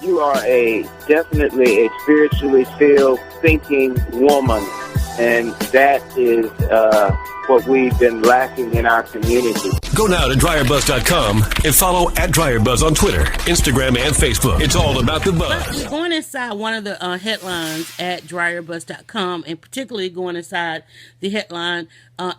you are definitely a spiritually filled, thinking woman, and that is what we've been lacking in our community. Go now to DryerBuzz.com and follow @DryerBuzz on Twitter, Instagram, and Facebook. It's all about the buzz. Going inside one of the headlines at DryerBuzz.com, and particularly going inside the headline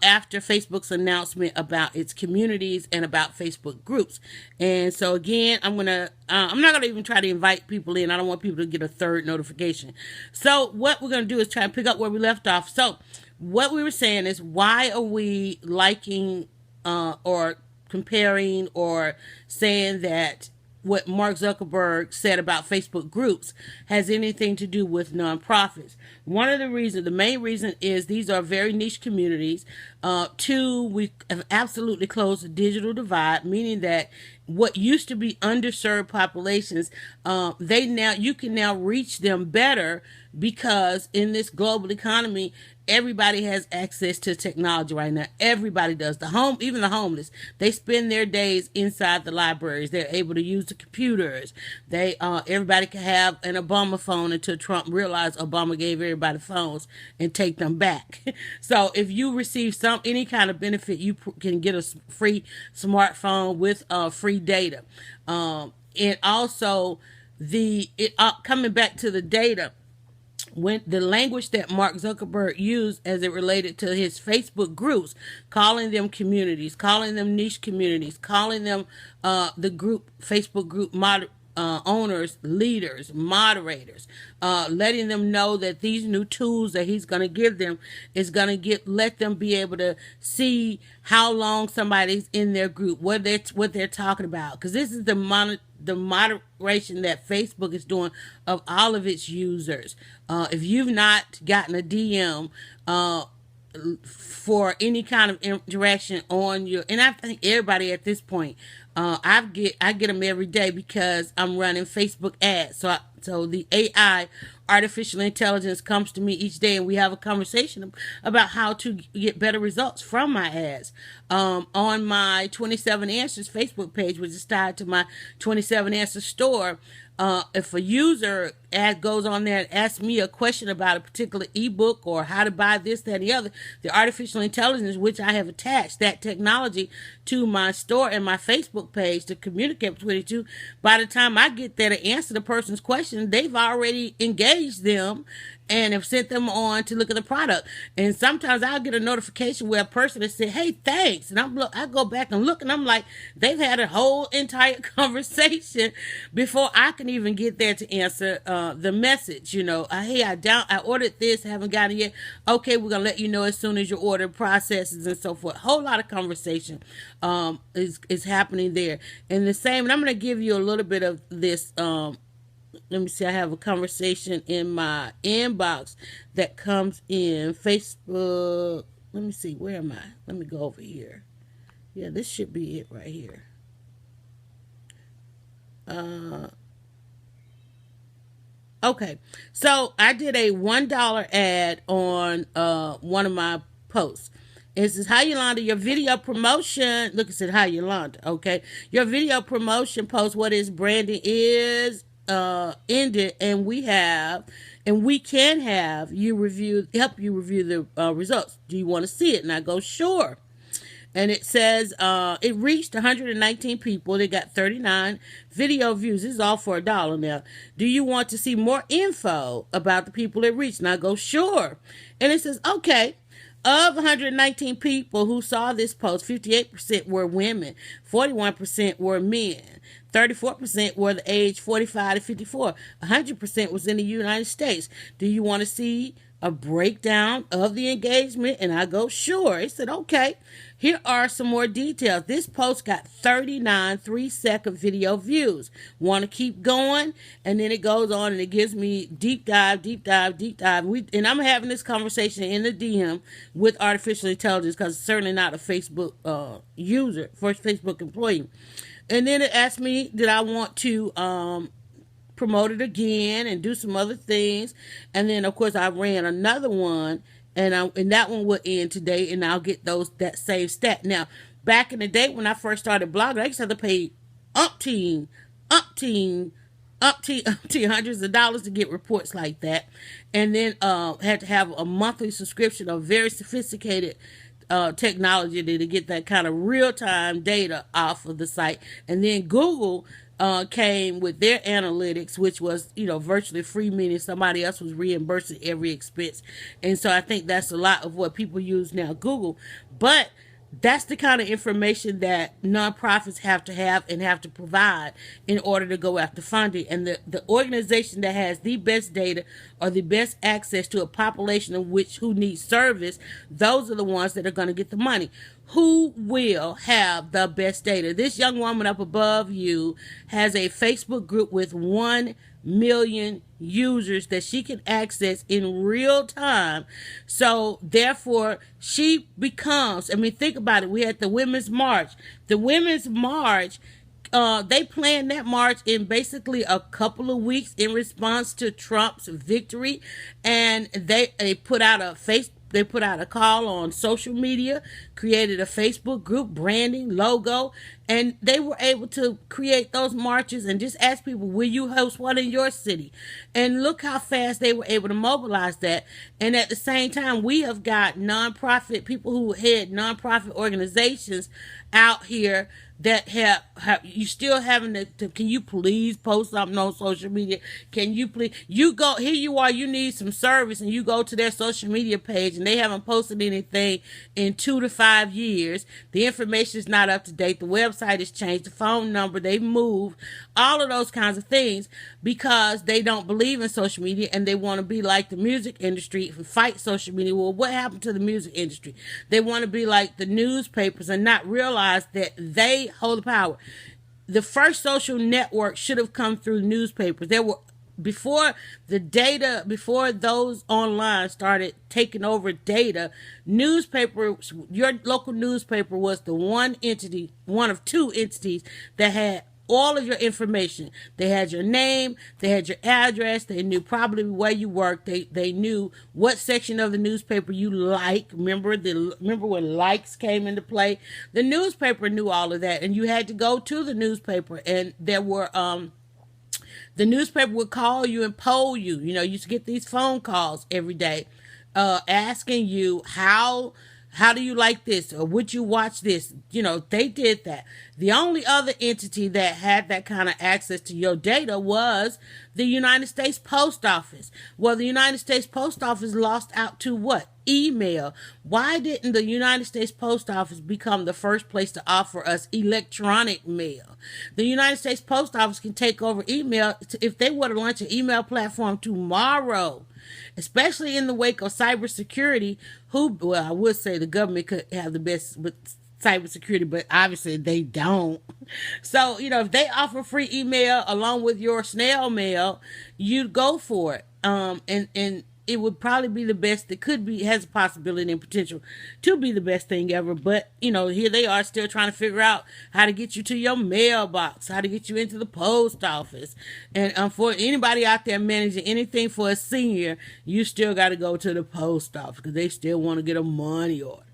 after Facebook's announcement about its communities and about Facebook groups. And so again, I'm not gonna even try to invite people in. I don't want people to get a third notification. So what we're gonna do is try and pick up where we left off. So what we were saying is, why are we liking or comparing or saying that what Mark Zuckerberg said about Facebook groups has anything to do with nonprofits? One of the reasons, the main reason, is these are very niche communities. Two, we have absolutely closed the digital divide, meaning that what used to be underserved populations, you can now reach them better, because in this global economy, everybody has access to technology right now. Everybody does. Even the homeless, they spend their days inside the libraries. They're able to use the computers. Everybody can have an Obama phone until Trump realized Obama gave everybody phones and take them back. So if you receive any kind of benefit, you can get a free smartphone with free data. And also coming back to the data, when the language that Mark Zuckerberg used as it related to his Facebook groups, calling them communities, calling them niche communities, calling them Facebook group owners, leaders, moderators, letting them know that these new tools that he's going to give them is going to let them be able to see how long somebody's in their group, what they're talking about, because this is the moderation that Facebook is doing of all of its users. If you've not gotten a DM for any kind of interaction on and I think everybody at this point, I get them every day because I'm running Facebook ads. So the AI, artificial intelligence, comes to me each day, and we have a conversation about how to get better results from my ads. On my 27 Answers Facebook page, which is tied to my 27 Answers store, if a user goes on there and asks me a question about a particular ebook or how to buy this, that, and the other, the artificial intelligence, which I have attached that technology to my store and my Facebook page to communicate between the two, by the time I get there to answer the person's question, they've already engaged them and have sent them on to look at the product. And sometimes I'll get a notification where a person has said, "Hey, thanks," and I go back and look, and I'm like, they've had a whole entire conversation before I can even get there to answer the message. Hey, I ordered this, haven't got it yet. Okay, we're gonna let you know as soon as your order processes, and so forth. Whole lot of conversation is happening there. And the same, and I'm gonna give you a little bit of this. Let me see, I have a conversation in my inbox that comes in Facebook. Let me see, where am I? Let me go over here. Yeah, this should be it right here. Okay, so I did a $1 ad on one of my posts. It says, "Hi Yolanda, your video promotion," look, it said, "Hi Yolanda," okay. "Your video promotion post, what is branding is ended, and we can have you help you review the results. Do you want to see it?" And I go, "Sure." And it says it reached 119 people. They got 39 video views. This is all for $1 now. "Do you want to see more info about the people it reached?" And I go, "Sure." And it says, okay, of 119 people who saw this post, 58% were women, 41% were men, 34% were the age 45 to 54, 100% was in the United States. "Do you want to see a breakdown of the engagement?" And I go, "Sure." It said, okay, here are some more details. This post got 39 3-second video views. Want to keep going? And then it goes on and it gives me deep dive. And I'm having this conversation in the DM with artificial intelligence, because it's certainly not a Facebook user, first Facebook employee. And then it asked me, did I want to promote it again and do some other things. And then, of course, I ran another one, and that one will end today, and I'll get that same stat. Now, back in the day when I first started blogging, I used to have to pay umpteen up to hundreds of dollars to get reports like that, and then had to have a monthly subscription of very sophisticated technology to get that kind of real-time data off of the site. And then Google came with their analytics, which was, virtually free, meaning somebody else was reimbursing every expense. And so I think that's a lot of what people use now, Google. But that's the kind of information that nonprofits have and have to provide in order to go after funding. And the organization that has the best data or the best access to a population of who needs service, those are the ones that are going to get the money. Who will have the best data? This young woman up above you has a Facebook group with 1 million users that she can access in real time. So therefore she becomes, think about it. We had the Women's March. The Women's March, they planned that march in basically a couple of weeks in response to Trump's victory. And they put out a call on social media, created a Facebook group, branding, logo, and they were able to create those marches and just ask people, will you host one in your city? And look how fast they were able to mobilize that. And at the same time, we have got people who head nonprofit organizations out here that have you still having to can you please post something on social media? Can you please, here you are, you need some service, and you go to their social media page and they haven't posted anything in 2 to 5 years. The information is not up to date. The website has changed, the phone number, they've moved, all of those kinds of things, because they don't believe in social media and they want to be like the music industry and fight social media. Well, what happened to the music industry? They want to be like the newspapers and not realize that they hold the power. The first social network should have come through newspapers. Before those online started taking over data, your local newspaper was the one of two entities that had all of your information. They had your name, they had your address, they knew probably where you worked, they knew what section of the newspaper you like. Remember when likes came into play? The newspaper knew all of that, and you had to go to the newspaper, and there were the newspaper would call you and poll you. You used to get these phone calls every day asking you how do you like this, or would you watch this? They did that. The only other entity that had that kind of access to your data was the United States Post Office. Well, the United States Post Office lost out to what? Email. Why didn't the United States Post Office become the first place to offer us electronic mail? The United States Post Office can take over email. If they were to launch an email platform tomorrow, especially in the wake of cybersecurity, I would say the government could have the best with cybersecurity, but obviously they don't. So, if they offer free email along with your snail mail, you'd go for it. And it would probably be the best. It has a possibility and potential to be the best thing ever. But, here they are still trying to figure out how to get you to your mailbox, how to get you into the post office. And for anybody out there managing anything for a senior, you still got to go to the post office because they still want to get a money order.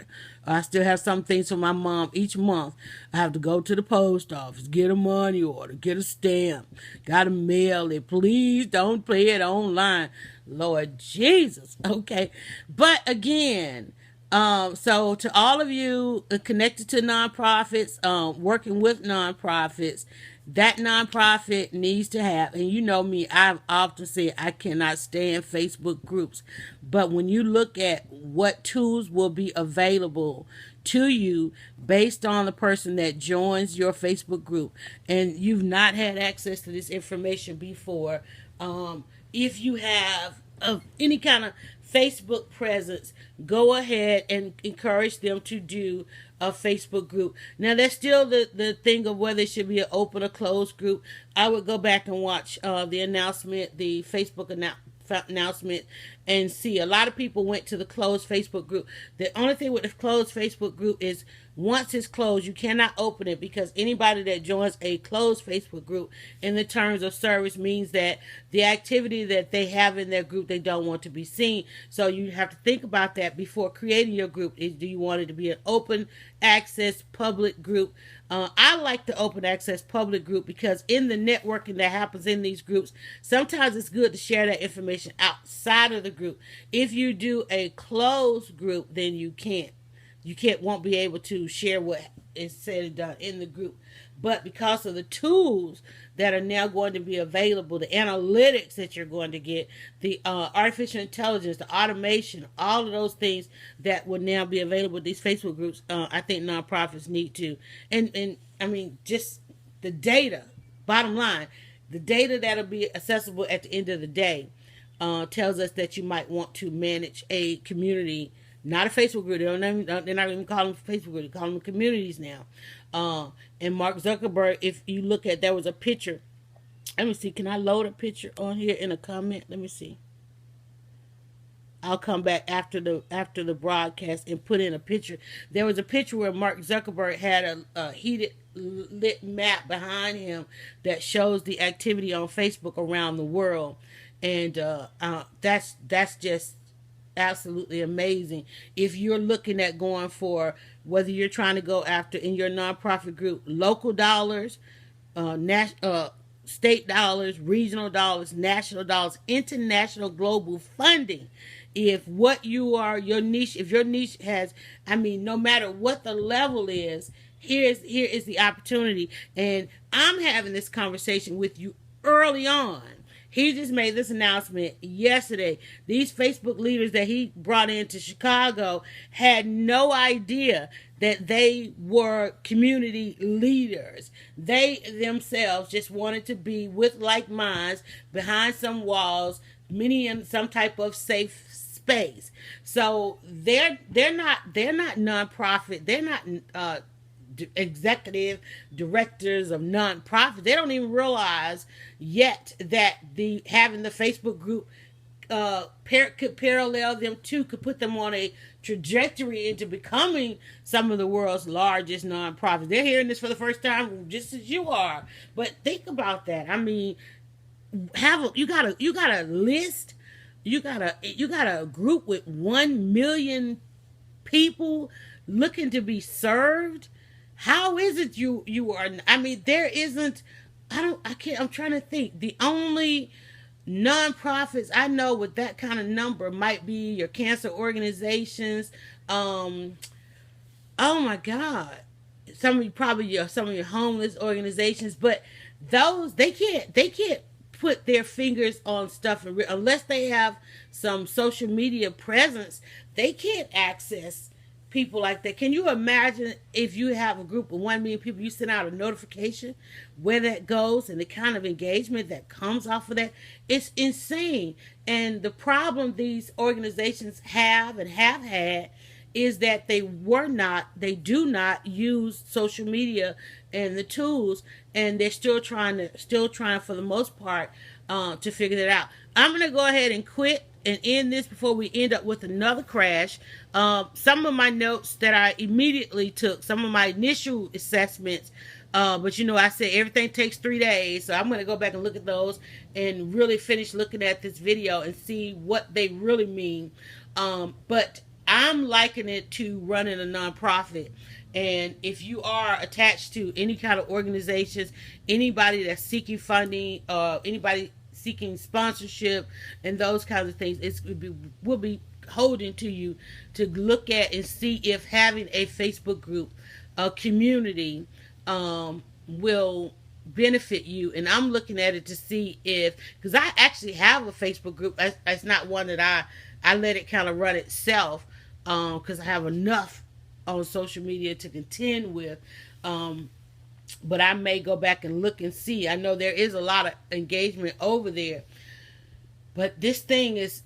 I still have some things for my mom each month. I have to go to the post office, get a money order, get a stamp, got to mail it. Please don't play it online. Lord Jesus. Okay. But again, so to all of you connected to nonprofits, working with nonprofits, that nonprofit needs to have, and you know me, I've often said I cannot stand Facebook groups, but when you look at what tools will be available to you based on the person that joins your Facebook group, and you've not had access to this information before, if you have any kind of Facebook presence, go ahead and encourage them to do a Facebook group. Now, there's still the thing of whether it should be an open or closed group. I would go back and watch the announcement, the Facebook announcement, and see. A lot of people went to the closed Facebook group. The only thing with the closed Facebook group is Once it's closed, you cannot open it, because anybody that joins a closed Facebook group in the terms of service means that the activity that they have in their group, they don't want to be seen. So you have to think about that before creating your group. Do you want it to be an open access public group? I like the open access public group, because in the networking that happens in these groups, sometimes it's good to share that information outside of the group. If you do a closed group, then you won't be able to share what is said and done in the group. But because of the tools that are now going to be available, the analytics that you're going to get, the artificial intelligence, the automation, all of those things that will now be available in these Facebook groups, I think nonprofits need to. And I mean, just the data, bottom line, the data that'll be accessible at the end of the day tells us that you might want to manage a community. Not a Facebook group. They're not even calling them Facebook group. They're calling them communities now. And Mark Zuckerberg, if you look at, there was a picture. Let me see. Can I load a picture on here in a comment? Let me see. I'll come back after the broadcast and put in a picture. There was a picture where Mark Zuckerberg had a heated lit map behind him that shows the activity on Facebook around the world, and that's just absolutely amazing. If you're looking at going for, whether you're trying to go after in your nonprofit group, local dollars, state dollars, regional dollars, national dollars, international global funding, if what you are, your niche, if your niche has, I mean, no matter what the level is, here is the opportunity. And I'm having this conversation with you early on. He just made this announcement yesterday. These Facebook leaders that he brought into Chicago had no idea that they were community leaders. They themselves just wanted to be with like minds behind some walls, many in some type of safe space. So they're not nonprofit. They're not executive directors of nonprofits. They don't even realize yet that having the Facebook group could parallel them to, could put them on a trajectory into becoming some of the world's largest nonprofits. They're hearing this for the first time, just as you are. But think about that. I mean, you got a list. You got a group with 1 million people looking to be served. How is it you are? I mean, there isn't. I'm trying to think. The only nonprofits I know with that kind of number might be your cancer organizations. Oh my God, some of your homeless organizations, but those they can't put their fingers on stuff unless they have some social media presence. They can't access people like that. Can you imagine if you have a group of 1 million people, you send out a notification where that goes and the kind of engagement that comes off of that? It's insane. And the problem these organizations have and have had is that they do not use social media and the tools, and they're still trying for the most part to figure that out. I'm going to go ahead and quit and end this before we end up with another crash. Some of my notes that I immediately took, some of my initial assessments, but I said everything takes 3 days, so I'm going to go back and look at those and really finish looking at this video and see what they really mean. But I'm likening it to running a nonprofit. And if you are attached to any kind of organizations, anybody that's seeking funding, anybody seeking sponsorship and those kinds of things, will be holding to you to look at and see if having a Facebook group, a community, will benefit you. And I'm looking at it to see because I actually have a Facebook group. It's not one that I let it kind of run itself, because I have enough on social media to contend with. But I may go back and look and see. I know there is a lot of engagement over there. But this thing is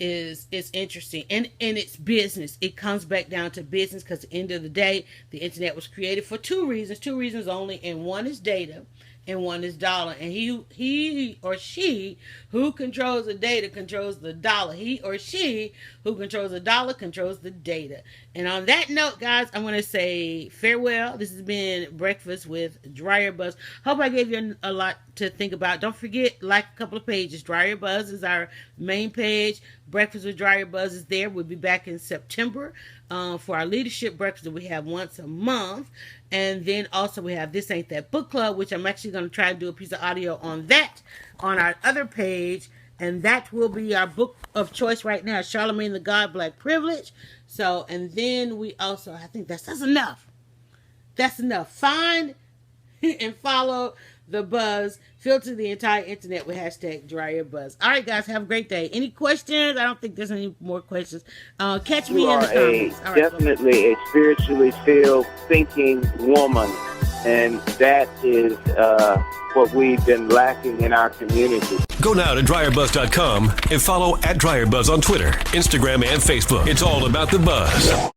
interesting. And it's business. It comes back down to business, because at the end of the day, the internet was created for two reasons only. And one is data. and one is dollar. And he or she who controls the data controls the dollar. He or she who controls the dollar controls the data. And on that note, guys, I'm going to say farewell. This has been Breakfast with DryerBuzz. Hope I gave you a lot to think about. Don't forget, like a couple of pages. DryerBuzz is our main page. Breakfast with DryerBuzz is there. We'll be back in September for our leadership breakfast that we have once a month. And then also we have This Ain't That Book Club, which I'm actually going to try to do a piece of audio on that on our other page. And that will be our book of choice right now, Charlemagne the God, Black Privilege. So, and then we also, I think that's enough. That's enough. Find and follow the buzz. Filter the entire internet with hashtag DryerBuzz. All right, guys, have a great day. Any questions? I don't think there's any more questions. Catch me in the comments. You are definitely a spiritually filled, thinking woman, and that is what we've been lacking in our community. Go now to DryerBuzz.com and follow @DryerBuzz on Twitter, Instagram, and Facebook. It's all about the buzz.